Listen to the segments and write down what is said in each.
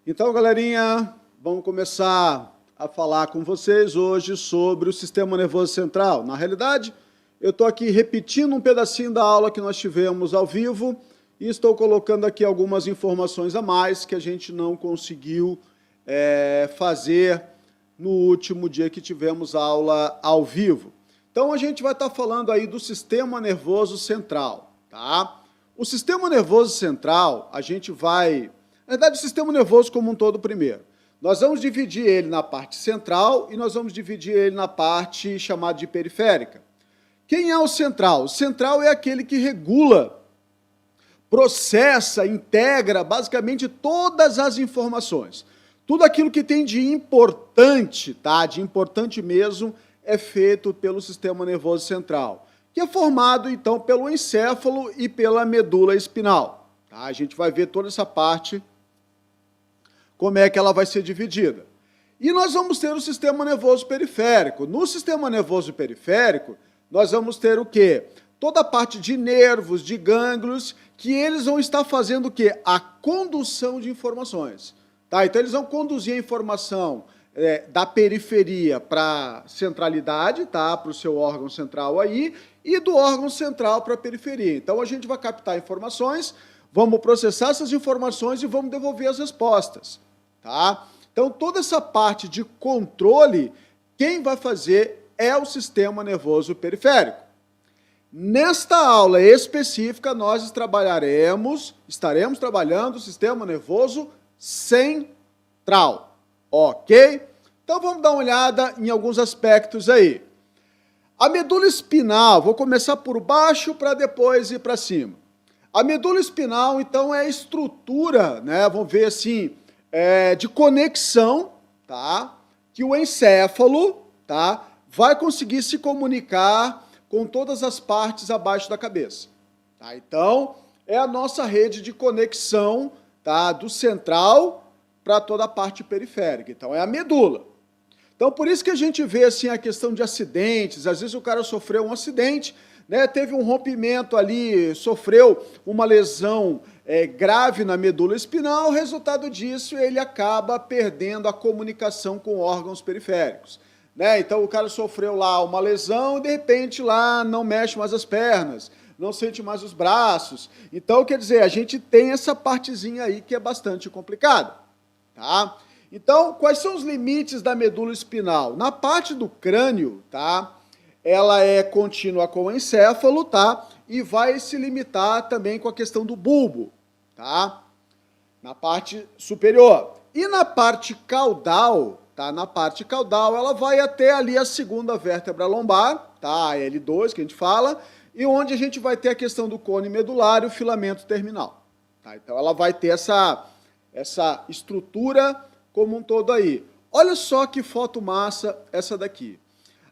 Então, galerinha, vamos começar a falar com vocês hoje sobre o sistema nervoso central. Na realidade, eu estou aqui repetindo um pedacinho da aula que nós tivemos ao vivo e estou colocando aqui algumas informações a mais que a gente não conseguiu fazer no último dia que tivemos aula ao vivo. Então, a gente vai estar falando aí do sistema nervoso central, tá? O sistema nervoso central, a gente vai... Na verdade, o sistema nervoso como um todo primeiro. Nós vamos dividir ele na parte central e nós vamos dividir ele na parte chamada de periférica. Quem é o central? O central é aquele que regula, processa, integra basicamente todas as informações. Tudo aquilo que tem de importante, tá? De importante mesmo, é feito pelo sistema nervoso central, que é formado, então, pelo encéfalo e pela medula espinal. Tá? A gente vai ver toda essa parte, como é que ela vai ser dividida. E nós vamos ter o sistema nervoso periférico. No sistema nervoso periférico, nós vamos ter o quê? Toda a parte de nervos, de gânglios, que eles vão estar fazendo o quê? A condução de informações. Tá? Então, eles vão conduzir a informação da periferia para a centralidade, tá? Para o seu órgão central aí, e do órgão central para a periferia. Então, a gente vai captar informações, vamos processar essas informações e vamos devolver as respostas. Tá? Então, toda essa parte de controle, quem vai fazer é o sistema nervoso periférico. Nesta aula específica, nós estaremos trabalhando o sistema nervoso central. Ok? Então, vamos dar uma olhada em alguns aspectos aí. A medula espinal, vou começar por baixo para depois ir para cima. A medula espinal, então, é a estrutura, né? Vamos ver assim, de conexão, tá? Que o encéfalo, tá? Vai conseguir se comunicar com todas as partes abaixo da cabeça. Tá? Então, é a nossa rede de conexão, tá? Do central para toda a parte periférica. Então, é a medula. Então, por isso que a gente vê assim, a questão de acidentes. Às vezes o cara sofreu um acidente, né, teve um rompimento ali, sofreu uma lesão grave na medula espinal, o resultado disso, ele acaba perdendo a comunicação com órgãos periféricos. Né? Então, o cara sofreu lá uma lesão e, de repente, lá não mexe mais as pernas, não sente mais os braços. Então, quer dizer, a gente tem essa partezinha aí que é bastante complicada. Tá? Então, quais são os limites da medula espinal? Na parte do crânio, tá? Ela é contínua com o encéfalo, tá? E vai se limitar também com a questão do bulbo, tá? Na parte superior. E na parte caudal, tá? Na parte caudal, ela vai até ali a segunda vértebra lombar, tá? A L2, que a gente fala, e onde a gente vai ter a questão do cone medular e o filamento terminal. Tá? Então, ela vai ter essa estrutura como um todo aí. Olha só que foto massa essa daqui.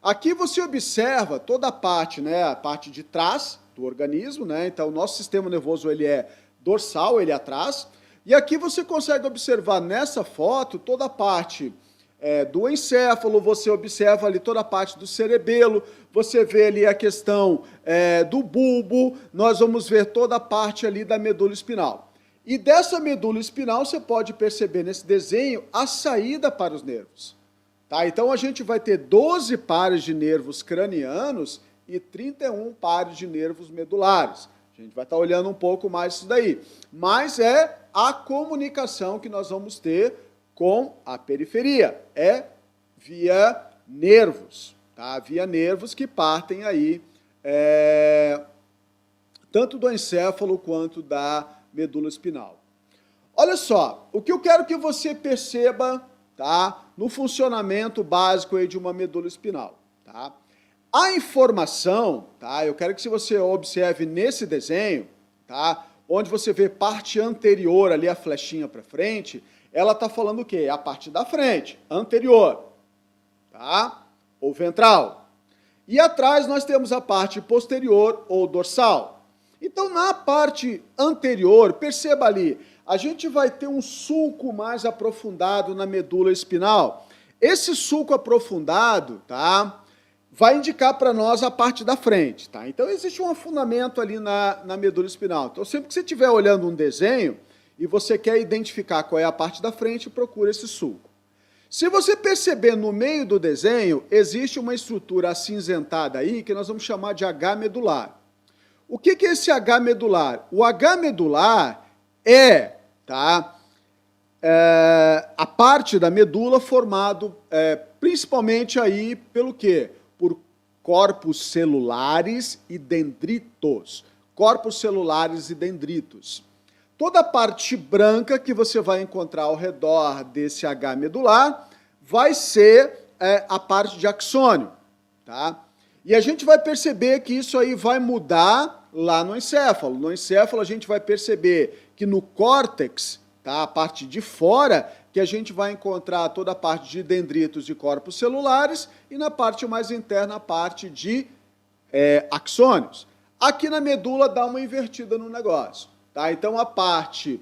Aqui você observa toda a parte, né, a parte de trás do organismo, né? Então, o nosso sistema nervoso ele é dorsal, ele é atrás. E aqui você consegue observar nessa foto toda a parte do encéfalo, você observa ali toda a parte do cerebelo, você vê ali a questão do bulbo, nós vamos ver toda a parte ali da medula espinal. E dessa medula espinal você pode perceber nesse desenho a saída para os nervos. Tá? Então, a gente vai ter 12 pares de nervos cranianos e 31 pares de nervos medulares. A gente vai estar olhando um pouco mais isso daí. Mas é a comunicação que nós vamos ter com a periferia. É via nervos. Tá? Via nervos que partem aí tanto do encéfalo quanto da medula espinal. Olha só, o que eu quero que você perceba, tá, no funcionamento básico aí de uma medula espinal, tá? A informação, tá, eu quero que você observe nesse desenho, tá, onde você vê parte anterior ali, a flechinha para frente, ela está falando o quê? A parte da frente, anterior, tá? Ou ventral. E atrás nós temos a parte posterior ou dorsal. Então, na parte anterior, perceba ali, a gente vai ter um sulco mais aprofundado na medula espinal. Esse sulco aprofundado, tá, vai indicar para nós a parte da frente. Tá? Então, existe um afundamento ali na medula espinal. Então, sempre que você estiver olhando um desenho e você quer identificar qual é a parte da frente, procura esse sulco. Se você perceber no meio do desenho, existe uma estrutura acinzentada aí que nós vamos chamar de H medular. O que é esse H medular? O H medular é, a parte da medula formado principalmente aí pelo quê? Por corpos celulares e dendritos. Corpos celulares e dendritos. Toda a parte branca que você vai encontrar ao redor desse H medular vai ser a parte de axônio, tá? E a gente vai perceber que isso aí vai mudar lá no encéfalo. No encéfalo a gente vai perceber que no córtex, tá, a parte de fora, que a gente vai encontrar toda a parte de dendritos e corpos celulares, e na parte mais interna a parte de axônios. Aqui na medula dá uma invertida no negócio. Tá? Então, a parte,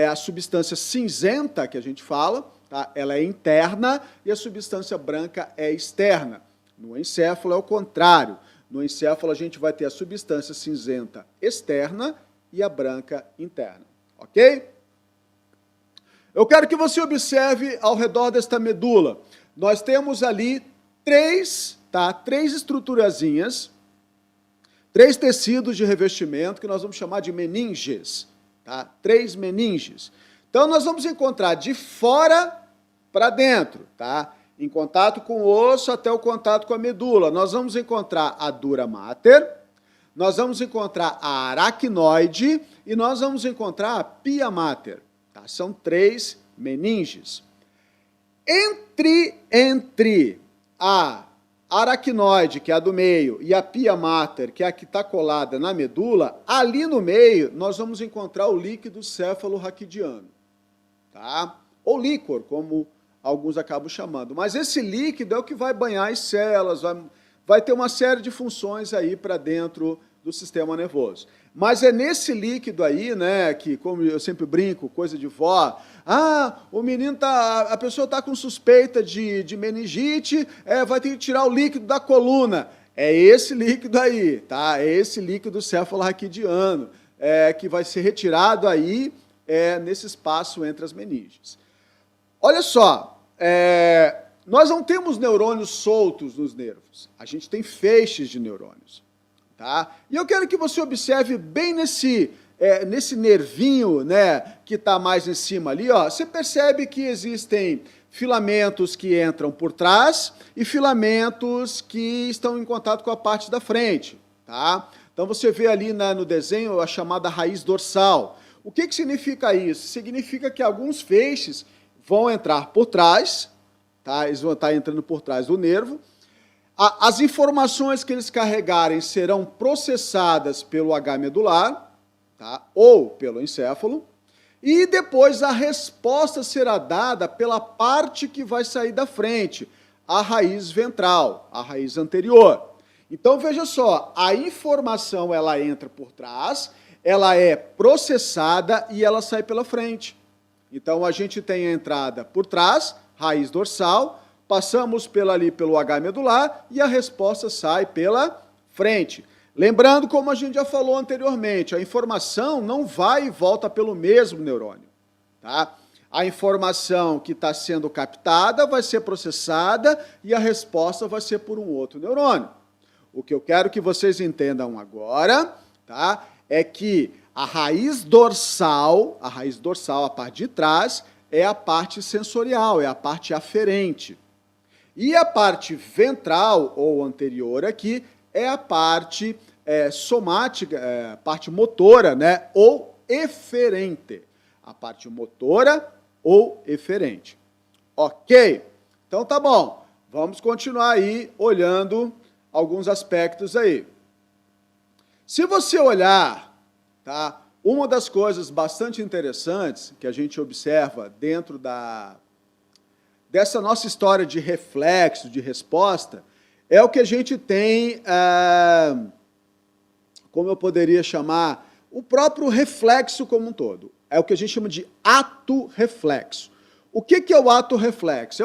a substância cinzenta, que a gente fala, tá? Ela é interna e a substância branca é externa. No encéfalo é o contrário. No encéfalo a gente vai ter a substância cinzenta externa e a branca interna. Ok? Eu quero que você observe ao redor desta medula. Nós temos ali três estruturazinhas, 3 tecidos de revestimento que nós vamos chamar de meninges, tá? 3 meninges. Então, nós vamos encontrar de fora para dentro, tá? Em contato com o osso até o contato com a medula. Nós vamos encontrar a dura mater, nós vamos encontrar a aracnoide e nós vamos encontrar a pia mater. Tá? São 3 meninges. Entre a aracnoide, que é a do meio, e a pia mater, que é a que está colada na medula, ali no meio nós vamos encontrar o líquido céfalo-raquidiano, tá? Ou líquor, como alguns acabam chamando. Mas esse líquido é o que vai banhar as células, vai ter uma série de funções aí para dentro do sistema nervoso. Mas é nesse líquido aí, né, que, como eu sempre brinco, coisa de vó, o menino a pessoa está com suspeita de meningite, vai ter que tirar o líquido da coluna. É esse líquido aí, tá? É esse líquido céfalo-raquidiano, que vai ser retirado aí nesse espaço entre as meninges. Olha só, nós não temos neurônios soltos nos nervos, a gente tem feixes de neurônios. Tá? E eu quero que você observe bem nesse nervinho, né, que está mais em cima ali, ó, você percebe que existem filamentos que entram por trás e filamentos que estão em contato com a parte da frente. Tá? Então você vê ali no desenho a chamada raiz dorsal. O que significa isso? Significa que alguns feixes vão entrar por trás, tá? Eles vão estar entrando por trás do nervo. As informações que eles carregarem serão processadas pelo H medular, tá? Ou pelo encéfalo, e depois a resposta será dada pela parte que vai sair da frente, a raiz ventral, a raiz anterior. Então, veja só, a informação ela entra por trás, ela é processada e ela sai pela frente. Então, a gente tem a entrada por trás, raiz dorsal, passamos pelo H medular e a resposta sai pela frente. Lembrando, como a gente já falou anteriormente, a informação não vai e volta pelo mesmo neurônio. Tá? A informação que está sendo captada vai ser processada e a resposta vai ser por um outro neurônio. O que eu quero que vocês entendam agora, tá, é que a raiz dorsal, a parte de trás, é a parte sensorial, é a parte aferente. E a parte ventral, ou anterior aqui, é a parte somática, parte motora, né, ou eferente. A parte motora ou eferente. Ok? Então tá bom. Vamos continuar aí olhando alguns aspectos aí. Se você olhar, tá, uma das coisas bastante interessantes que a gente observa dentro dessa nossa história de reflexo, de resposta, é o que a gente tem, como eu poderia chamar, o próprio reflexo como um todo. É o que a gente chama de ato-reflexo. O que é o ato-reflexo?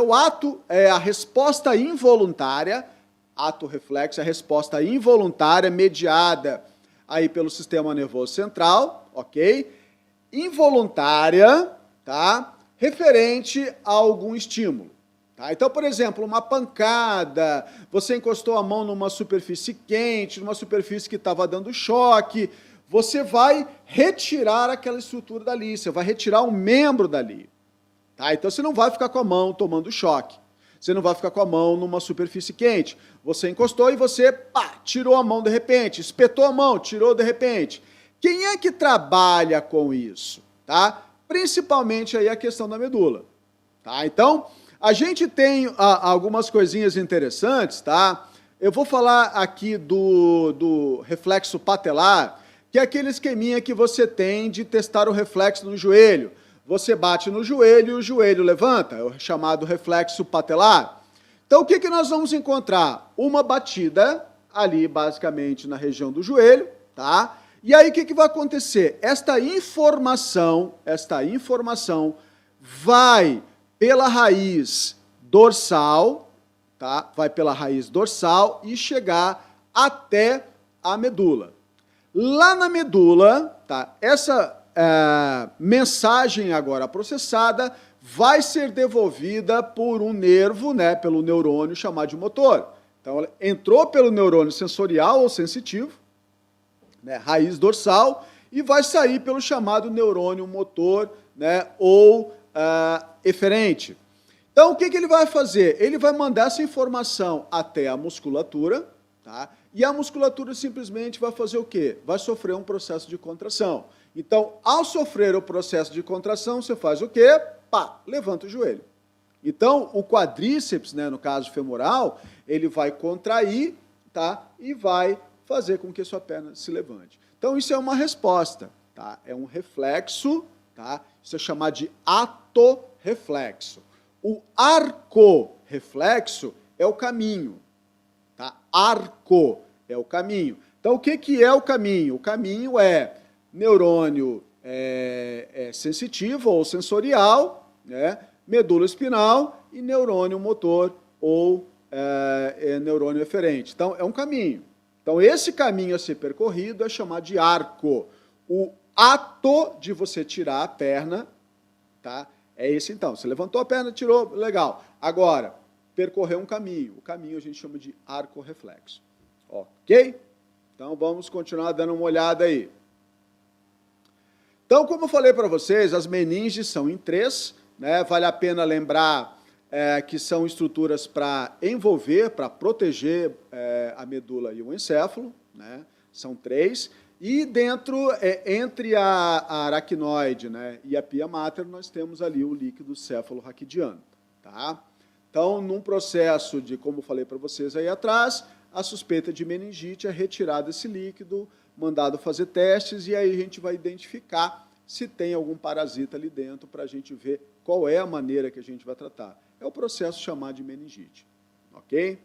É a resposta involuntária, ato-reflexo é a resposta involuntária mediada aí pelo sistema nervoso central, ok? involuntária, tá? Referente a algum estímulo. Tá? Então, por exemplo, uma pancada, você encostou a mão numa superfície quente, numa superfície que estava dando choque, você vai retirar aquela estrutura dali, você vai retirar um membro dali. Tá? Então, você não vai ficar com a mão tomando choque. Você não vai ficar com a mão numa superfície quente. Você encostou e você tirou a mão de repente, espetou a mão, tirou de repente. Quem é que trabalha com isso? Tá? Principalmente aí a questão da medula. Tá? Então, a gente tem algumas coisinhas interessantes, tá? Eu vou falar aqui do reflexo patelar, que é aquele esqueminha que você tem de testar o reflexo no joelho. Você bate no joelho e o joelho levanta, é o chamado reflexo patelar. Então, o que, que nós vamos encontrar? Uma batida ali, basicamente, na região do joelho, tá? E aí, o que, que vai acontecer? Esta informação vai pela raiz dorsal, tá? Vai pela raiz dorsal e chegar até a medula. Lá na medula, tá? Essa mensagem agora processada vai ser devolvida por um nervo, né? Pelo neurônio chamado de motor. Então, ela entrou pelo neurônio sensorial ou sensitivo, né? Raiz dorsal, e vai sair pelo chamado neurônio motor, né? Ou eferente. Então, o que, que ele vai fazer? Ele vai mandar essa informação até a musculatura, tá? E a musculatura simplesmente vai fazer o quê? Vai sofrer um processo de contração. Então, ao sofrer o processo de contração, você faz o quê? Levanta o joelho. Então, o quadríceps, né, no caso femoral, ele vai contrair, tá? E vai fazer com que a sua perna se levante. Então, isso é uma resposta, tá? É um reflexo, tá? Isso é chamado de atorreflexo. O arcorreflexo é o caminho, tá? Arco é o caminho. Então, o que, que é o caminho? O caminho é neurônio sensitivo ou sensorial, né? Medula espinal e neurônio motor ou neurônio eferente. Então, é um caminho. Então, esse caminho a ser percorrido é chamado de arco. O ato de você tirar a perna, tá? É esse então. Você levantou a perna, tirou, legal. Agora, percorrer um caminho. O caminho a gente chama de arcorreflexo. Ok? Então, vamos continuar dando uma olhada aí. Então, como eu falei para vocês, as meninges são em 3, né? Vale a pena lembrar que são estruturas para envolver, para proteger a medula e o encéfalo, né? São 3. E dentro, entre a aracnoide, né, e a pia mater, nós temos ali o líquido céfalo-raquidiano. Tá? Então, num processo de, como eu falei para vocês aí atrás, a suspeita de meningite é retirado esse líquido, mandado fazer testes, e aí a gente vai identificar se tem algum parasita ali dentro para a gente ver qual é a maneira que a gente vai tratar. É o processo chamado de meningite. Ok?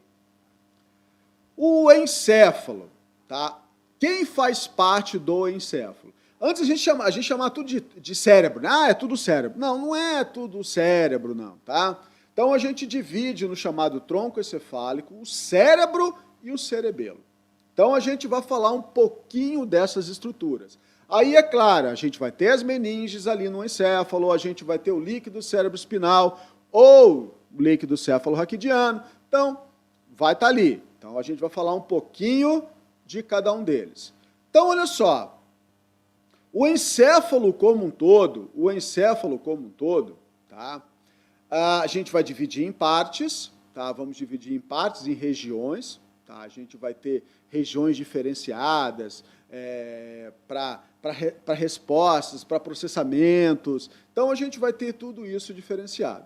O encéfalo, tá? Quem faz parte do encéfalo? Antes a gente chamava tudo de cérebro, né? É tudo cérebro. Não, não é tudo cérebro, não, tá? Então a gente divide no chamado tronco encefálico o cérebro e o cerebelo. Então a gente vai falar um pouquinho dessas estruturas. Aí, é claro, a gente vai ter as meninges ali no encéfalo, a gente vai ter o líquido cerebroespinal ou o líquido céfalo-raquidiano. Então, vai estar ali. Então a gente vai falar um pouquinho de cada um deles. Então, olha só, o encéfalo como um todo, tá? A gente vai dividir em partes, tá? Vamos dividir em partes, em regiões, tá? A gente vai ter regiões diferenciadas para respostas, para processamentos. Então, a gente vai ter tudo isso diferenciado.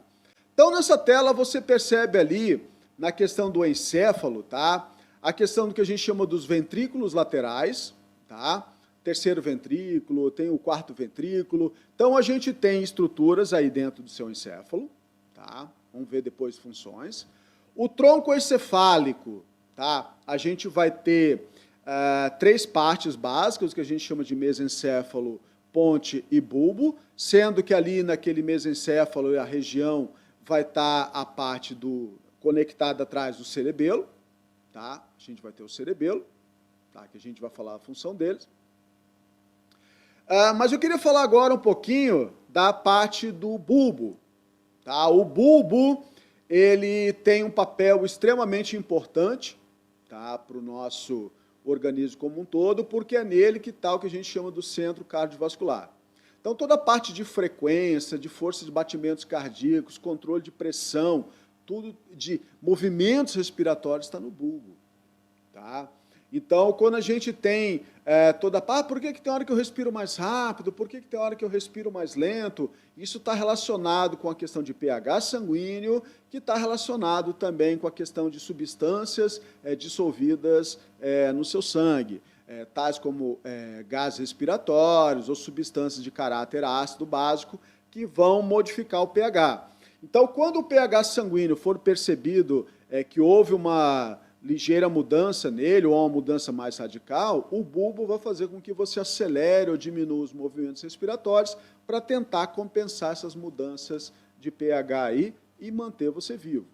Então, nessa tela, você percebe ali, na questão do encéfalo, tá? A questão do que a gente chama dos ventrículos laterais, tá? Terceiro ventrículo, tem o quarto ventrículo. Então, a gente tem estruturas aí dentro do seu encéfalo, tá? Vamos ver depois funções. O tronco encefálico, tá? A gente vai ter 3 partes básicas, que a gente chama de mesencéfalo, ponte e bulbo, sendo que ali naquele mesencéfalo, a região vai estar a parte conectada atrás do cerebelo, tá? A gente vai ter o cerebelo, tá? Que a gente vai falar a função deles. Mas eu queria falar agora um pouquinho da parte do bulbo. Tá? O bulbo, ele tem um papel extremamente importante, tá, para o nosso organismo como um todo, porque é nele que está o que a gente chama do centro cardiovascular. Então, toda a parte de frequência, de força de batimentos cardíacos, controle de pressão, tudo de movimentos respiratórios está no bulbo. Tá? Então, quando a gente tem toda a parte, por que tem hora que eu respiro mais rápido, por que tem hora que eu respiro mais lento, isso está relacionado com a questão de pH sanguíneo, que está relacionado também com a questão de substâncias dissolvidas no seu sangue, tais como gases respiratórios ou substâncias de caráter ácido básico, que vão modificar o pH. Então, quando o pH sanguíneo for percebido que houve uma ligeira mudança nele, ou uma mudança mais radical, o bulbo vai fazer com que você acelere ou diminua os movimentos respiratórios para tentar compensar essas mudanças de pH aí e manter você vivo.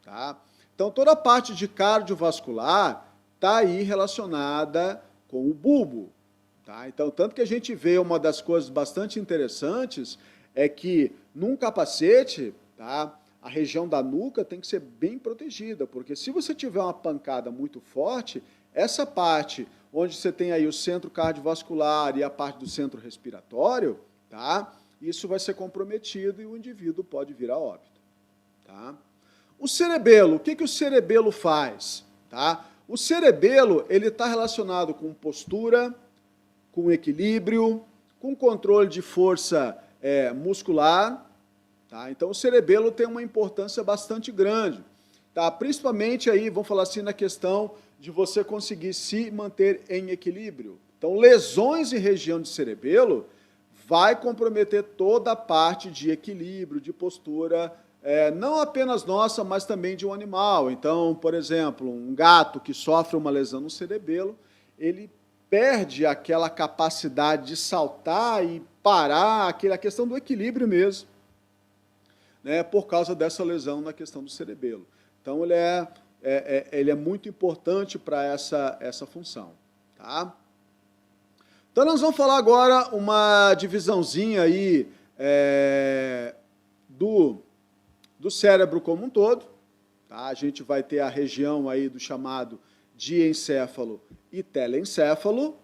Tá? Então, toda a parte de cardiovascular está aí relacionada com o bulbo. Tá? Então, tanto que a gente vê uma das coisas bastante interessantes é que num capacete, tá, a região da nuca tem que ser bem protegida, porque se você tiver uma pancada muito forte, essa parte onde você tem aí o centro cardiovascular e a parte do centro respiratório, tá, isso vai ser comprometido e o indivíduo pode vir a óbito. Tá? O cerebelo, o que o cerebelo faz? Tá? O cerebelo está relacionado com postura, com equilíbrio, com controle de força muscular. Tá? Então, o cerebelo tem uma importância bastante grande, tá? Principalmente aí, vamos falar assim, na questão de você conseguir se manter em equilíbrio. Então, lesões em região de cerebelo vai comprometer toda a parte de equilíbrio, de postura, não apenas nossa, mas também de um animal. Então, por exemplo, um gato que sofre uma lesão no cerebelo, ele perde aquela capacidade de saltar e parar, a questão do equilíbrio mesmo, né, por causa dessa lesão na questão do cerebelo. Então, ele é muito importante para essa função. Tá? Então, nós vamos falar agora uma divisãozinha aí, do cérebro como um todo. Tá? A gente vai ter a região aí do chamado diencéfalo e telencéfalo.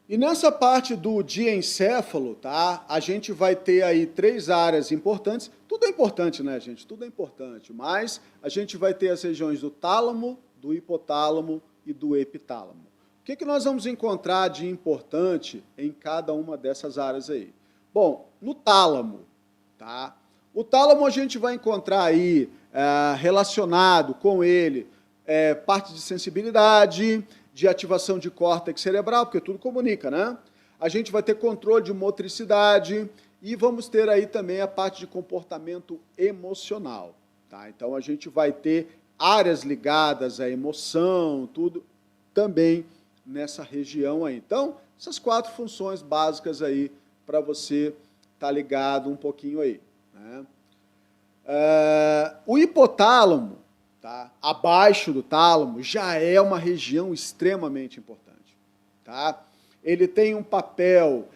E nessa parte do diencéfalo, tá, a gente vai ter aí 3 áreas importantes. Tudo é importante, né, gente? Tudo é importante. Mas a gente vai ter as regiões do tálamo, do hipotálamo e do epitálamo. O que nós vamos encontrar de importante em cada uma dessas áreas aí? Bom, no tálamo, tá? O tálamo a gente vai encontrar aí relacionado com ele parte de sensibilidade, de ativação de córtex cerebral, porque tudo comunica, né? A gente vai ter controle de motricidade e vamos ter aí também a parte de comportamento emocional, tá? Então, a gente vai ter áreas ligadas à emoção, tudo também nessa região aí. Então, essas 4 funções básicas aí para você estar ligado um pouquinho aí, né? O hipotálamo, tá, abaixo do tálamo, já é uma região extremamente importante. Tá? Ele tem um papel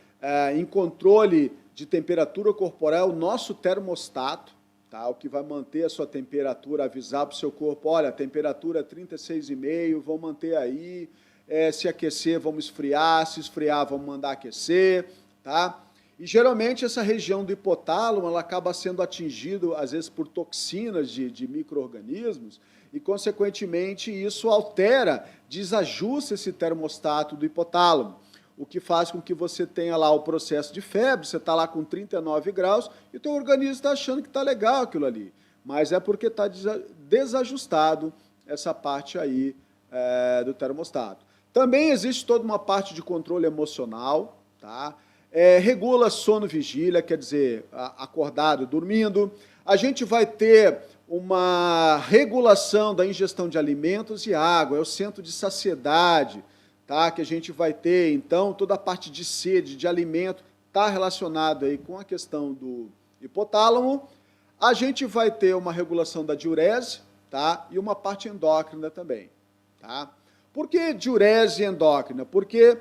em controle de temperatura corporal, o nosso termostato, tá, o que vai manter a sua temperatura, avisar para o seu corpo, olha, a temperatura é 36,5, vamos manter aí, se aquecer, vamos esfriar, se esfriar, vamos mandar aquecer. Tá? E, geralmente, essa região do hipotálamo ela acaba sendo atingida, às vezes, por toxinas de micro-organismos e, consequentemente, isso altera, desajusta esse termostato do hipotálamo, o que faz com que você tenha lá o processo de febre, você está lá com 39 graus e o teu organismo está achando que está legal aquilo ali, mas é porque está desajustado essa parte aí do termostato. Também existe toda uma parte de controle emocional, tá? Regula sono-vigília, quer dizer, acordado, dormindo. A gente vai ter uma regulação da ingestão de alimentos e água, é o centro de saciedade, tá? Que a gente vai ter, então, toda a parte de sede, de alimento, está relacionado aí com a questão do hipotálamo. A gente vai ter uma regulação da diurese, tá? E uma parte endócrina também. Tá? Por que diurese endócrina? Porque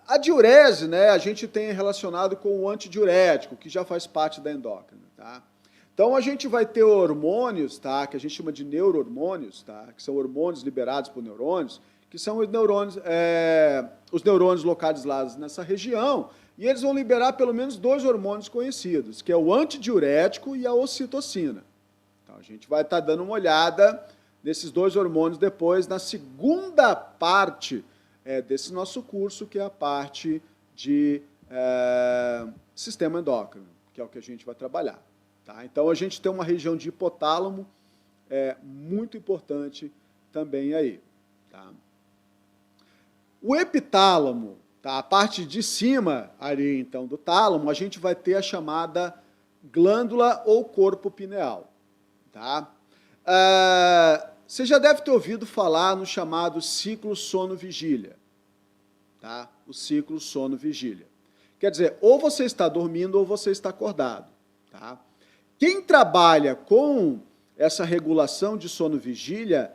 a diurese, né, a gente tem relacionado com o antidiurético, que já faz parte da endócrina, tá? Então, a gente vai ter hormônios, tá, que a gente chama de neurohormônios, tá, que são hormônios liberados por neurônios, que são os neurônios localizados nessa região, e eles vão liberar pelo menos 2 hormônios conhecidos, que é o antidiurético e a ocitocina. Então, a gente vai estar dando uma olhada nesses 2 hormônios depois, na segunda parte desse nosso curso, que é a parte de sistema endócrino, que é o que a gente vai trabalhar. Tá? Então, a gente tem uma região de hipotálamo muito importante também aí. Tá? O epitálamo, tá? A parte de cima ali, então, do tálamo, a gente vai ter a chamada glândula ou corpo pineal. Tá? Você já deve ter ouvido falar no chamado ciclo sono-vigília. Tá? O ciclo sono-vigília. Quer dizer, ou você está dormindo ou você está acordado. Tá? Quem trabalha com essa regulação de sono-vigília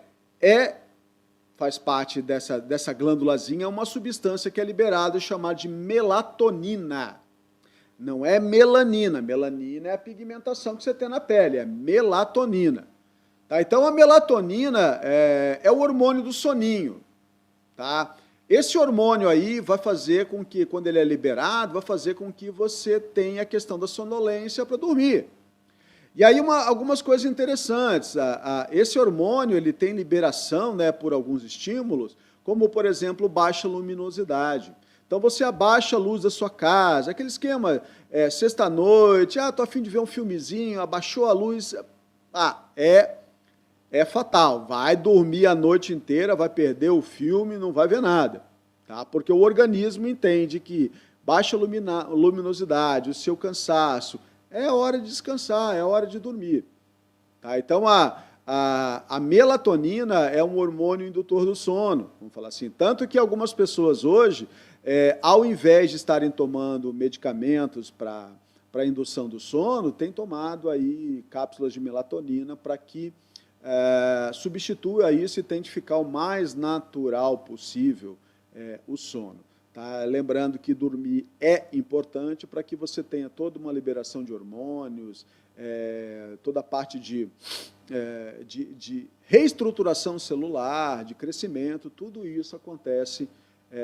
faz parte dessa glândulazinha, uma substância que é liberada chamada de melatonina. Não é melanina. Melanina é a pigmentação que você tem na pele, é melatonina. Tá? Então, a melatonina é o hormônio do soninho. Tá? Esse hormônio aí vai fazer com que, quando ele é liberado, vai fazer com que você tenha a questão da sonolência para dormir. E aí algumas coisas interessantes. Esse hormônio ele tem liberação, né, por alguns estímulos, como, por exemplo, baixa luminosidade. Então, você abaixa a luz da sua casa, aquele esquema, sexta-noite, tô a fim de ver um filmezinho, abaixou a luz, é fatal. Vai dormir a noite inteira, vai perder o filme, não vai ver nada. Tá? Porque o organismo entende que baixa luminosidade, o seu cansaço, é hora de descansar, é hora de dormir. Tá? Então, a melatonina é um hormônio indutor do sono, vamos falar assim. Tanto que algumas pessoas hoje, ao invés de estarem tomando medicamentos para indução do sono, têm tomado aí cápsulas de melatonina para que substitua isso e tente ficar o mais natural possível o sono. Tá? Lembrando que dormir é importante para que você tenha toda uma liberação de hormônios, toda a parte de reestruturação celular, de crescimento, tudo isso acontece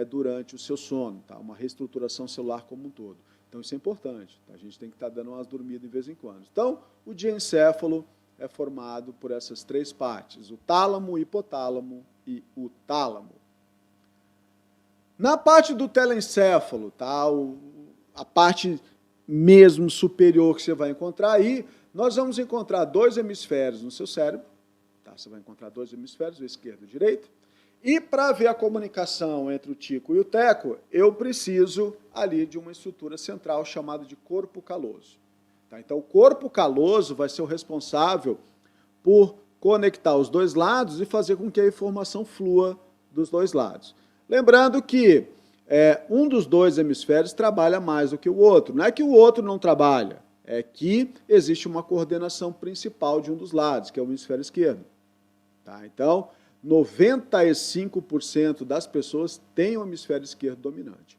durante o seu sono, tá? Uma reestruturação celular como um todo. Então, isso é importante. Tá? A gente tem que estar dando umas dormidas de vez em quando. Então, o diencéfalo é formado por essas 3 partes, o tálamo, o hipotálamo e o tálamo. Na parte do telencéfalo, tá? A parte mesmo superior que você vai encontrar aí, nós vamos encontrar 2 hemisférios no seu cérebro. Tá? Você vai encontrar 2 hemisférios, o esquerdo e o direito. E para ver a comunicação entre o tico e o teco, eu preciso ali de uma estrutura central chamada de corpo caloso. Tá? Então, o corpo caloso vai ser o responsável por conectar os 2 lados e fazer com que a informação flua dos 2 lados. Lembrando que um dos 2 hemisférios trabalha mais do que o outro. Não é que o outro não trabalha, é que existe uma coordenação principal de um dos lados, que é o hemisfério esquerdo. Tá? Então, 95% das pessoas têm o hemisfério esquerdo dominante.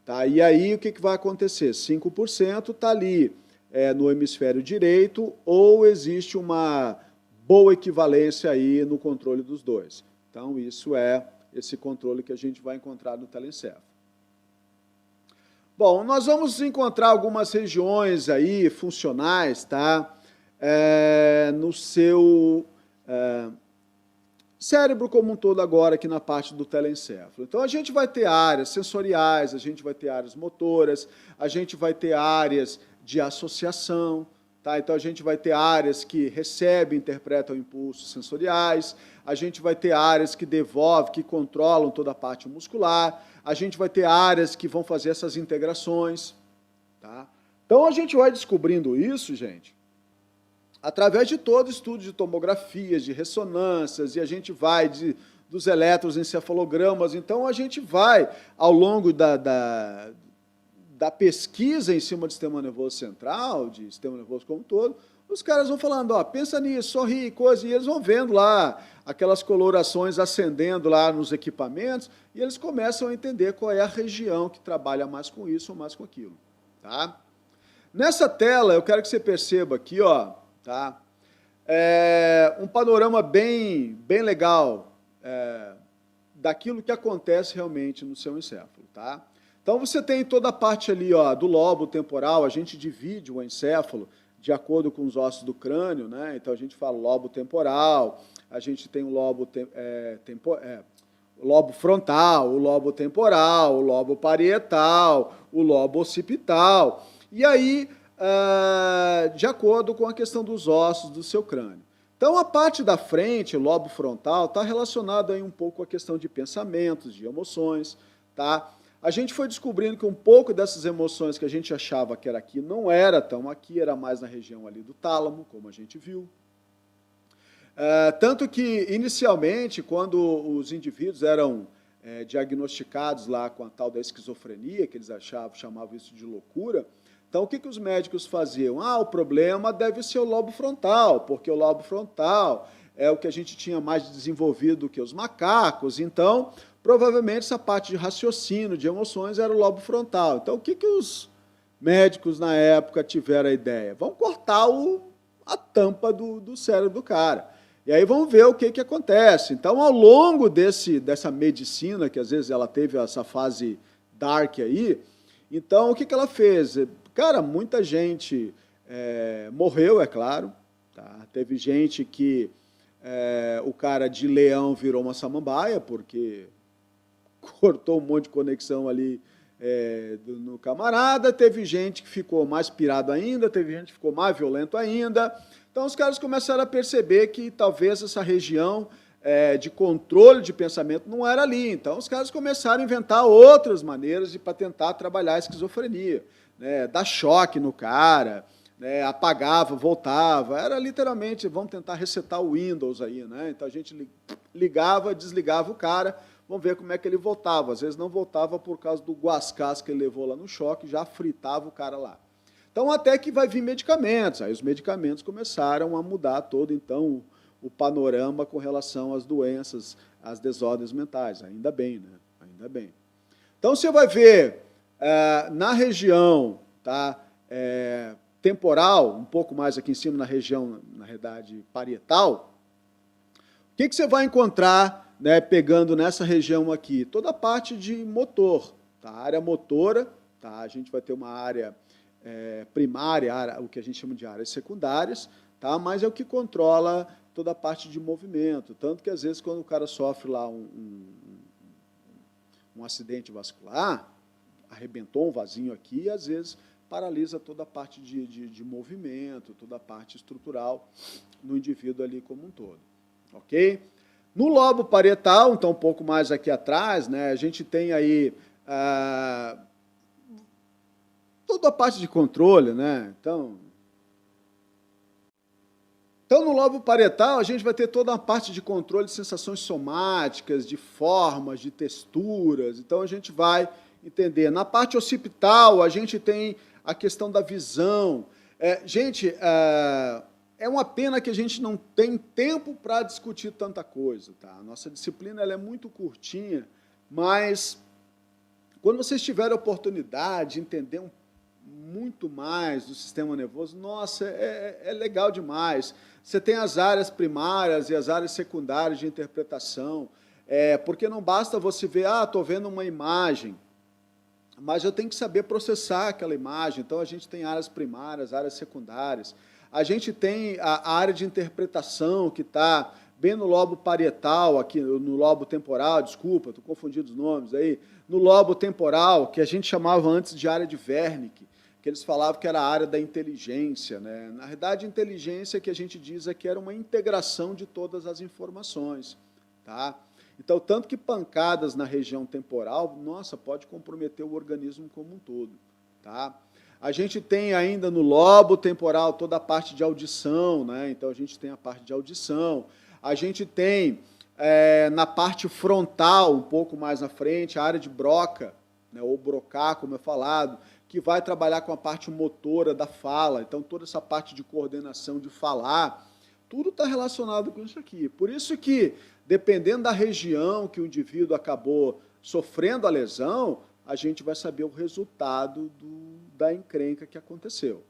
Tá? E aí, o que vai acontecer? 5% está ali no hemisfério direito, ou existe uma boa equivalência aí no controle dos 2. Então, isso é esse controle que a gente vai encontrar no telencéfalo. Bom, nós vamos encontrar algumas regiões aí funcionais, tá? No seu cérebro como um todo agora, aqui na parte do telencéfalo. Então, a gente vai ter áreas sensoriais, a gente vai ter áreas motoras, a gente vai ter áreas de associação, tá? Então, a gente vai ter áreas que recebem e interpretam impulsos sensoriais, a gente vai ter áreas que devolvem, que controlam toda a parte muscular, a gente vai ter áreas que vão fazer essas integrações. Tá? Então, a gente vai descobrindo isso, gente, através de todo estudo de tomografias, de ressonâncias, e a gente vai dos eletroencefalogramas. Então, a gente vai, ao longo da pesquisa em cima do sistema nervoso central, de sistema nervoso como um todo, os caras vão falando, pensa nisso, sorri, coisa, e eles vão vendo lá aquelas colorações acendendo lá nos equipamentos, e eles começam a entender qual é a região que trabalha mais com isso ou mais com aquilo. Tá? Nessa tela, eu quero que você perceba aqui, ó, tá? Um panorama bem legal daquilo que acontece realmente no seu encéfalo. Tá? Então, você tem toda a parte ali, ó, do lobo temporal, a gente divide o encéfalo de acordo com os ossos do crânio, né? Então, a gente fala lobo temporal, a gente tem o lobo, o lobo frontal, o lobo temporal, o lobo parietal, o lobo occipital, e aí, de acordo com a questão dos ossos do seu crânio. Então, a parte da frente, o lobo frontal, está relacionado aí um pouco com a questão de pensamentos, de emoções, tá? A gente foi descobrindo que um pouco dessas emoções que a gente achava que era aqui, não era tão aqui, era mais na região ali do tálamo, como a gente viu. Tanto que, inicialmente, quando os indivíduos eram diagnosticados lá com a tal da esquizofrenia, que eles chamavam isso de loucura, então o que os médicos faziam? O problema deve ser o lobo frontal, porque o lobo frontal é o que a gente tinha mais desenvolvido do que os macacos, então provavelmente essa parte de raciocínio, de emoções, era o lobo frontal. Então, o que os médicos na época tiveram a ideia? Vamos cortar a tampa do cérebro do cara. E aí vamos ver o que acontece. Então, ao longo dessa medicina, que às vezes ela teve essa fase dark aí, então o que ela fez? Cara, muita gente morreu, é claro. Tá? Teve gente que o cara de leão virou uma samambaia, porque cortou um monte de conexão ali no camarada, teve gente que ficou mais pirado ainda, teve gente que ficou mais violento ainda. Então, os caras começaram a perceber que talvez essa região de controle de pensamento não era ali. Então, os caras começaram a inventar outras maneiras para tentar trabalhar a esquizofrenia, né? Dar choque no cara, né? Apagava, voltava. Era literalmente, vamos tentar resetar o Windows aí, né? Então, a gente ligava, desligava o cara, vamos ver como é que ele voltava. Às vezes não voltava por causa do guascás que ele levou lá no choque, já fritava o cara lá. Então, até que vai vir medicamentos. Aí os medicamentos começaram a mudar todo, então, o panorama com relação às doenças, às desordens mentais. Ainda bem, né? Ainda bem. Então, você vai ver na região, tá, temporal, um pouco mais aqui em cima, na região, na realidade, parietal, o que você vai encontrar, né, pegando nessa região aqui? Toda a parte de motor, tá? A área motora, tá? A gente vai ter uma área primária, o que a gente chama de áreas secundárias, tá? Mas é o que controla toda a parte de movimento. Tanto que, às vezes, quando o cara sofre lá um acidente vascular, arrebentou um vasinho aqui, às vezes paralisa toda a parte de movimento, toda a parte estrutural no indivíduo ali como um todo. Ok? No lobo parietal, então um pouco mais aqui atrás, né, a gente tem aí toda a parte de controle, né? Então, no lobo parietal, a gente vai ter toda a parte de controle de sensações somáticas, de formas, de texturas. Então, a gente vai entender. Na parte occipital, a gente tem a questão da visão. Gente, é uma pena que a gente não tem tempo para discutir tanta coisa. Tá? A nossa disciplina ela é muito curtinha, mas quando vocês tiverem a oportunidade de entender muito mais do sistema nervoso, nossa, é legal demais. Você tem as áreas primárias e as áreas secundárias de interpretação, porque não basta você ver, estou vendo uma imagem, mas eu tenho que saber processar aquela imagem. Então, a gente tem áreas primárias, áreas secundárias. A gente tem a área de interpretação, que está bem no lobo parietal, aqui no lobo temporal, desculpa, estou confundindo os nomes aí, no lobo temporal, que a gente chamava antes de área de Wernicke, que eles falavam que era a área da inteligência, né? Na verdade, inteligência que a gente diz é que era uma integração de todas as informações, tá? Então, tanto que pancadas na região temporal, nossa, pode comprometer o organismo como um todo, tá? A gente tem ainda no lobo temporal toda a parte de audição, né? Então, a gente tem a parte de audição. A gente tem, na parte frontal, um pouco mais na frente, a área de Broca, né? Ou Broca, como é falado, que vai trabalhar com a parte motora da fala. Então, toda essa parte de coordenação de falar, Tudo está relacionado com isso aqui. Por isso que, dependendo da região que o indivíduo acabou sofrendo a lesão, a gente vai saber o resultado da encrenca que aconteceu.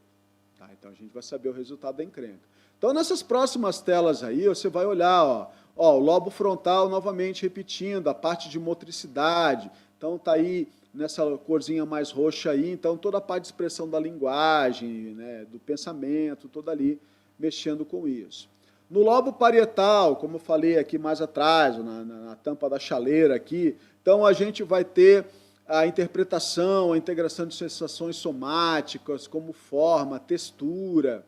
Tá? Então, a gente vai saber o resultado da encrenca. Então, nessas próximas telas aí, você vai olhar, ó, o lobo frontal novamente repetindo, a parte de motricidade. Então, está aí nessa corzinha mais roxa aí, então toda a parte de expressão da linguagem, né, do pensamento, toda ali mexendo com isso. No lobo parietal, como eu falei aqui mais atrás, na tampa da chaleira aqui, então a gente vai ter a interpretação, a integração de sensações somáticas, como forma, textura.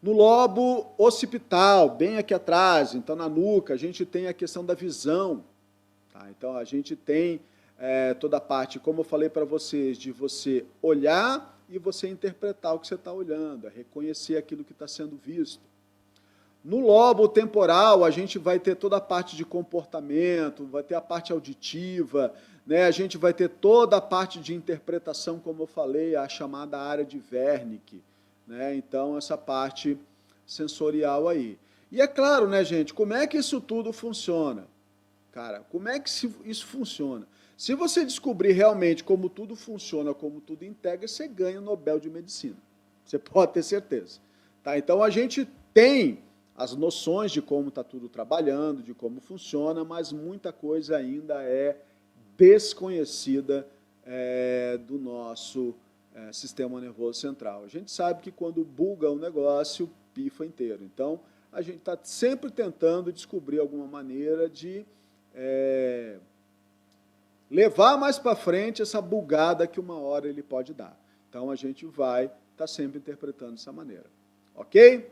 No lobo occipital, bem aqui atrás, então na nuca, a gente tem a questão da visão. Tá? Então a gente tem toda a parte, como eu falei para vocês, de você olhar e você interpretar o que você está olhando, reconhecer aquilo que está sendo visto. No lobo temporal, a gente vai ter toda a parte de comportamento, vai ter a parte auditiva, né? A gente vai ter toda a parte de interpretação, como eu falei, a chamada área de Wernicke, né? Então, essa parte sensorial aí. E é claro, né, gente, como é que isso tudo funciona? Cara, como é que isso funciona? Se você descobrir realmente como tudo funciona, como tudo integra, você ganha o Nobel de Medicina. Você pode ter certeza. Tá? Então, a gente tem as noções de como está tudo trabalhando, de como funciona, mas muita coisa ainda é desconhecida do nosso sistema nervoso central. A gente sabe que quando buga um negócio, pifa inteiro. Então, a gente está sempre tentando descobrir alguma maneira de levar mais para frente essa bugada que uma hora ele pode dar. Então, a gente vai estar sempre interpretando dessa maneira. Ok?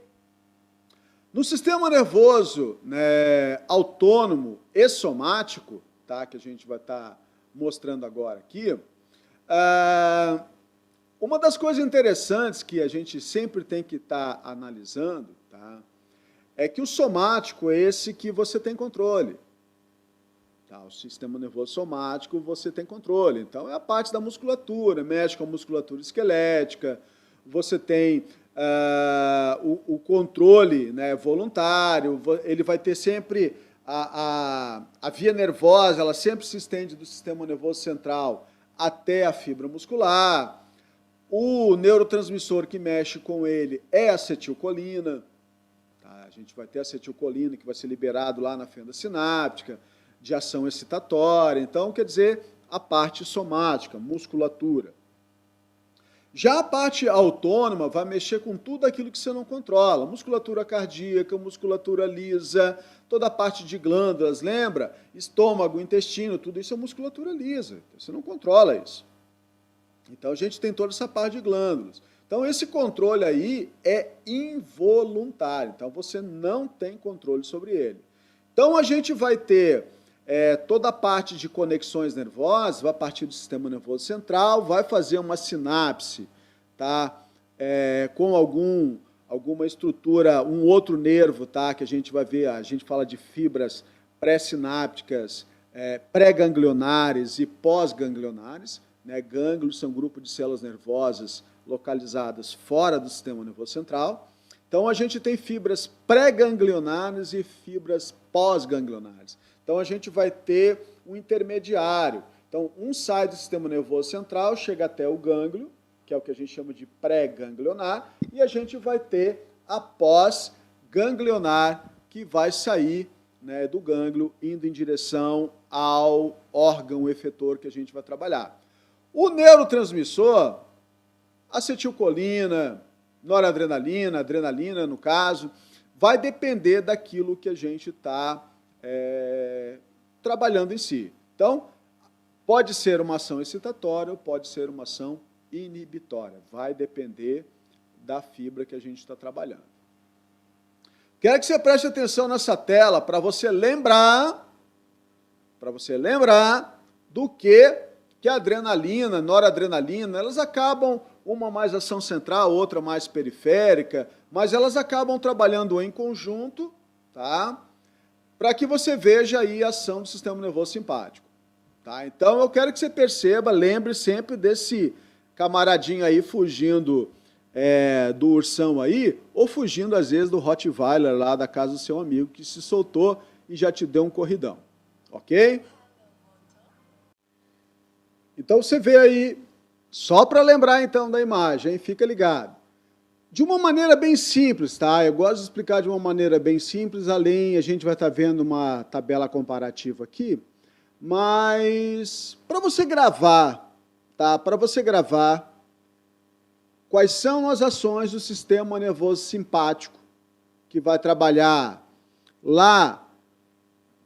No sistema nervoso, né, autônomo e somático, tá, que a gente vai estar mostrando agora aqui, uma das coisas interessantes que a gente sempre tem que estar analisando, tá, é que o somático é esse que você tem controle. Tá, o sistema nervoso somático você tem controle. Então, é a parte da musculatura, mexe com a musculatura esquelética, você tem o controle, né, voluntário, ele vai ter sempre a via nervosa, ela sempre se estende do sistema nervoso central até a fibra muscular. O neurotransmissor que mexe com ele é a acetilcolina. Tá? A gente vai ter a acetilcolina que vai ser liberado lá na fenda sináptica, de ação excitatória. Então, quer dizer, a parte somática, musculatura. Já a parte autônoma vai mexer com tudo aquilo que você não controla. Musculatura cardíaca, musculatura lisa, toda a parte de glândulas, lembra? Estômago, intestino, tudo isso é musculatura lisa. Você não controla isso. Então, a gente tem toda essa parte de glândulas. Então, esse controle aí é involuntário. Então, você não tem controle sobre ele. Então, a gente vai ter toda a parte de conexões nervosas, vai partir do sistema nervoso central, vai fazer uma sinapse, tá? Com alguma estrutura, um outro nervo, tá? Que a gente vai ver, a gente fala de fibras pré-sinápticas, pré-ganglionares e pós-ganglionares, né? Gânglios são grupos de células nervosas localizadas fora do sistema nervoso central. Então, a gente tem fibras pré-ganglionares e fibras pós-ganglionares. Então, a gente vai ter um intermediário. Então, um sai do sistema nervoso central, chega até o gânglio, que é o que a gente chama de pré-ganglionar, e a gente vai ter a pós-ganglionar, que vai sair, né, do gânglio, indo em direção ao órgão efetor que a gente vai trabalhar. O neurotransmissor, acetilcolina, noradrenalina, adrenalina, no caso, vai depender daquilo que a gente está trabalhando em si. Então, pode ser uma ação excitatória ou pode ser uma ação inibitória. Vai depender da fibra que a gente está trabalhando. Quero que você preste atenção nessa tela para você lembrar do que a adrenalina, noradrenalina, elas acabam, uma mais ação central, outra mais periférica, mas elas acabam trabalhando em conjunto, tá? Para que você veja aí a ação do sistema nervoso simpático. Tá? Então, eu quero que você perceba, lembre sempre desse camaradinho aí fugindo do ursão aí, ou fugindo, às vezes, do Rottweiler lá da casa do seu amigo, que se soltou e já te deu um corridão. Ok? Então, você vê aí, só para lembrar, então, da imagem, hein? Fica ligado. De uma maneira bem simples, tá? Eu gosto de explicar de uma maneira bem simples, além, a gente vai estar vendo uma tabela comparativa aqui, mas para você gravar, tá? Para você gravar, quais são as ações do sistema nervoso simpático que vai trabalhar lá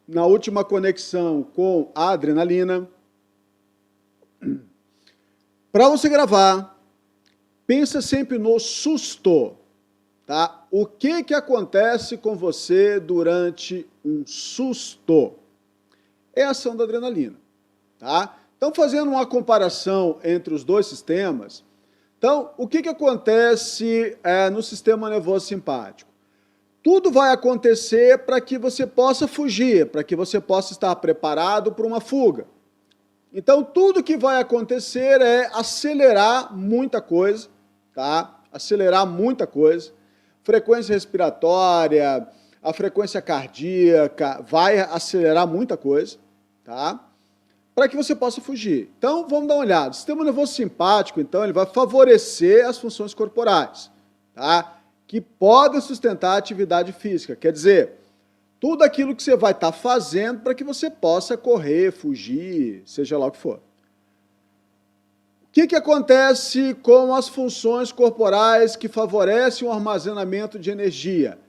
na última conexão com a adrenalina? Para você gravar, pensa sempre no susto, tá? O que acontece com você durante um susto? É a ação da adrenalina, tá? Então, fazendo uma comparação entre os dois sistemas, então, o que acontece no sistema nervoso simpático? Tudo vai acontecer para que você possa fugir, para que você possa estar preparado para uma fuga. Então, tudo que vai acontecer é acelerar muita coisa, tá? Acelerar muita coisa. Frequência respiratória, a frequência cardíaca, vai acelerar muita coisa, tá? Para que você possa fugir. Então, vamos dar uma olhada. O sistema nervoso simpático, então, ele vai favorecer as funções corporais, tá? Que podem sustentar a atividade física. Quer dizer, tudo aquilo que você vai estar fazendo para que você possa correr, fugir, seja lá o que for. O que acontece com as funções corporais que favorecem o armazenamento de energia?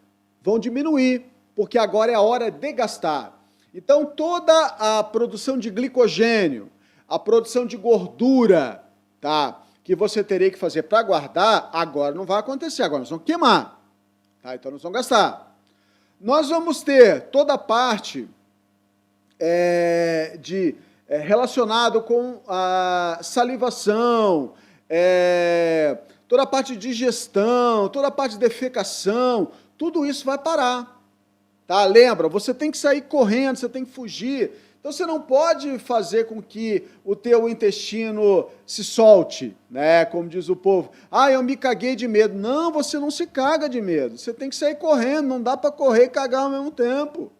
Vão diminuir, porque agora é a hora de gastar. Então, toda a produção de glicogênio, a produção de gordura, tá, que você teria que fazer para guardar, agora não vai acontecer, agora nós vamos queimar, tá? Então nós vamos gastar. Nós vamos ter toda a parte relacionado com a salivação, toda a parte de digestão, toda a parte de defecação, tudo isso vai parar. Tá? Lembra, você tem que sair correndo, você tem que fugir. Então você não pode fazer com que o teu intestino se solte, né? Como diz o povo. Ah, eu me caguei de medo. Não, você não se caga de medo. Você tem que sair correndo, não dá para correr e cagar ao mesmo tempo.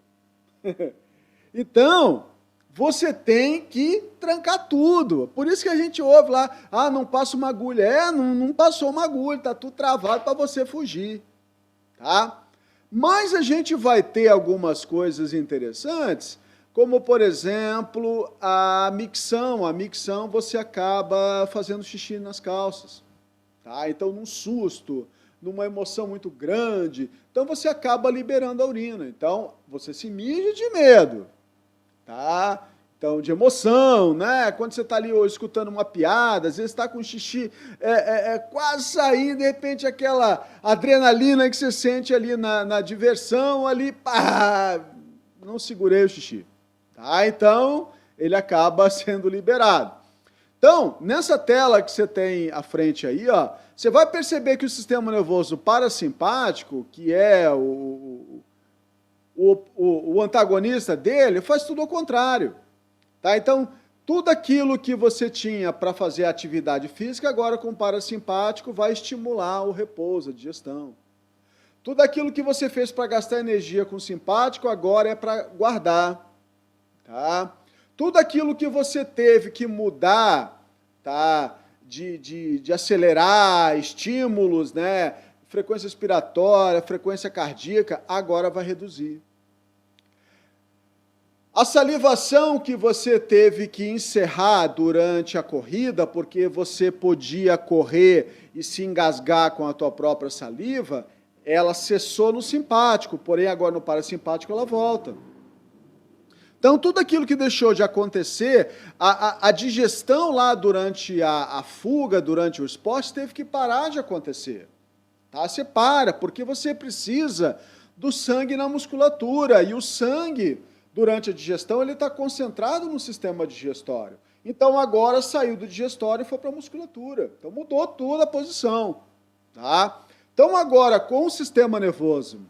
Então, você tem que trancar tudo. Por isso que a gente ouve lá, ah, não passa uma agulha. Não passou uma agulha, tá tudo travado para você fugir. Tá? Mas a gente vai ter algumas coisas interessantes, como, por exemplo, a micção. A micção você acaba fazendo xixi nas calças. Tá? Então, num susto, numa emoção muito grande, então você acaba liberando a urina. Então, você se mija de medo. Tá? Então, de emoção, né? Quando você está ali escutando uma piada, às vezes está com xixi quase saindo, de repente aquela adrenalina que você sente ali na diversão, ali, pá, não segurei o xixi. Tá? Então, ele acaba sendo liberado. Então, nessa tela que você tem à frente aí, ó, você vai perceber que o sistema nervoso parasimpático, que é o antagonista dele, faz tudo ao contrário. Tá? Então, tudo aquilo que você tinha para fazer atividade física, agora com o parasimpático vai estimular o repouso, a digestão. Tudo aquilo que você fez para gastar energia com o simpático, agora é para guardar. Tá? Tudo aquilo que você teve que mudar, tá? de acelerar, estímulos, né? Frequência respiratória, frequência cardíaca, agora vai reduzir. A salivação que você teve que encerrar durante a corrida, porque você podia correr e se engasgar com a tua própria saliva, ela cessou no simpático, porém agora no parasimpático ela volta. Então, tudo aquilo que deixou de acontecer, a digestão lá durante a fuga, durante o esporte, teve que parar de acontecer. Tá? Você para, porque você precisa do sangue na musculatura, e o sangue, durante a digestão, ele está concentrado no sistema digestório. Então, agora saiu do digestório e foi para a musculatura. Então, mudou toda a posição. Tá? Então, agora, com o sistema nervoso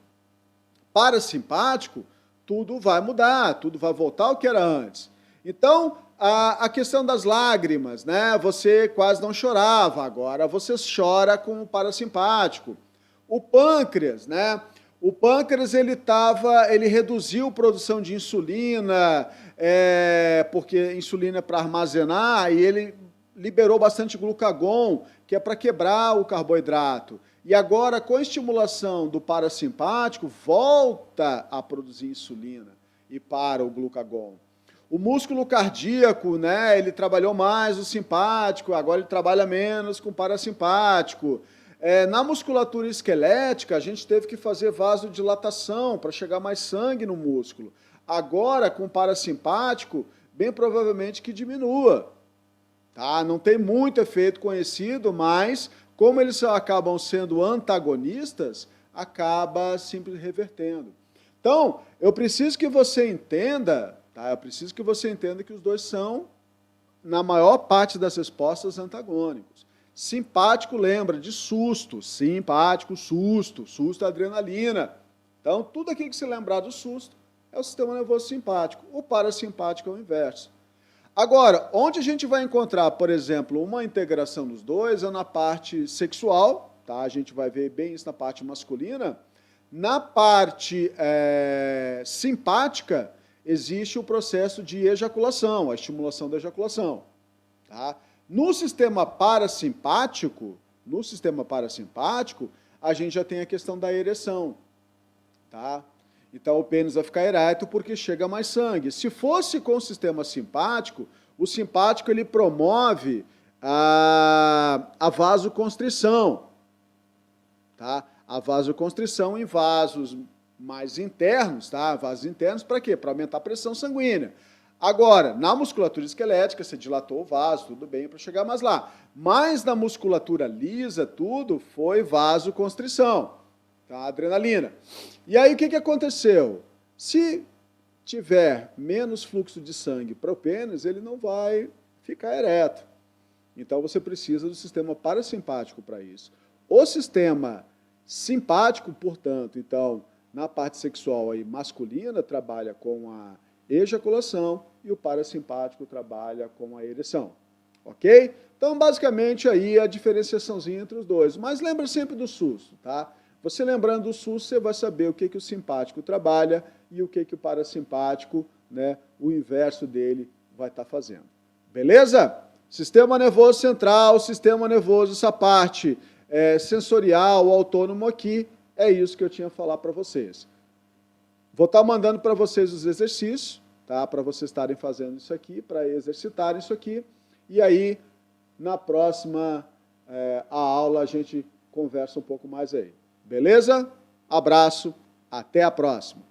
parasimpático, tudo vai mudar, tudo vai voltar ao que era antes. Então, a questão das lágrimas, né? Você quase não chorava, agora você chora com o parasimpático. O pâncreas, né? O pâncreas, ele reduziu a produção de insulina, porque insulina é para armazenar, e ele liberou bastante glucagon, que é para quebrar o carboidrato. E agora, com a estimulação do parasimpático, volta a produzir insulina e para o glucagon. O músculo cardíaco, né, ele trabalhou mais o simpático, agora ele trabalha menos com o parasimpático. Na musculatura esquelética, a gente teve que fazer vasodilatação para chegar mais sangue no músculo. Agora, com o parasimpático, bem provavelmente que diminua. Tá? Não tem muito efeito conhecido, mas como eles acabam sendo antagonistas, acaba sempre revertendo. Então, eu preciso que você entenda, tá? Eu preciso que você entenda que os dois são, na maior parte das respostas, antagônicos. Simpático lembra de susto, simpático, susto, susto, adrenalina. Então, tudo aquilo que se lembrar do susto é o sistema nervoso simpático. O parasimpático é o inverso. Agora, onde a gente vai encontrar, por exemplo, uma integração dos dois é na parte sexual, tá? A gente vai ver bem isso na parte masculina. Na parte simpática, existe o processo de ejaculação, a estimulação da ejaculação. Tá? No sistema parasimpático, a gente já tem a questão da ereção. Tá? Então, o pênis vai ficar ereto porque chega mais sangue. Se fosse com o sistema simpático, o simpático ele promove a vasoconstrição. Tá? A vasoconstrição em vasos mais internos, tá? Vasos internos para quê? Para aumentar a pressão sanguínea. Agora, na musculatura esquelética, você dilatou o vaso, tudo bem, para chegar mais lá. Mas na musculatura lisa, tudo foi vasoconstrição, tá? Adrenalina. E aí, o que aconteceu? Se tiver menos fluxo de sangue para o pênis, ele não vai ficar ereto. Então, você precisa do sistema parasimpático para isso. O sistema simpático, portanto, então, na parte sexual aí, masculina, trabalha com a ejaculação e o parasimpático trabalha com a ereção. Ok? Então, basicamente, aí a diferenciaçãozinha entre os dois. Mas lembra sempre do susto, tá? Você lembrando do susto, você vai saber o que o simpático trabalha e o que o parasimpático, né, o inverso dele, vai estar fazendo. Beleza? Sistema nervoso central, sistema nervoso, essa parte sensorial, autônomo aqui, é isso que eu tinha a falar para vocês. Vou estar mandando para vocês os exercícios, tá? Para vocês estarem fazendo isso aqui, para exercitarem isso aqui. E aí, na próxima a aula, a gente conversa um pouco mais aí. Beleza? Abraço, até a próxima.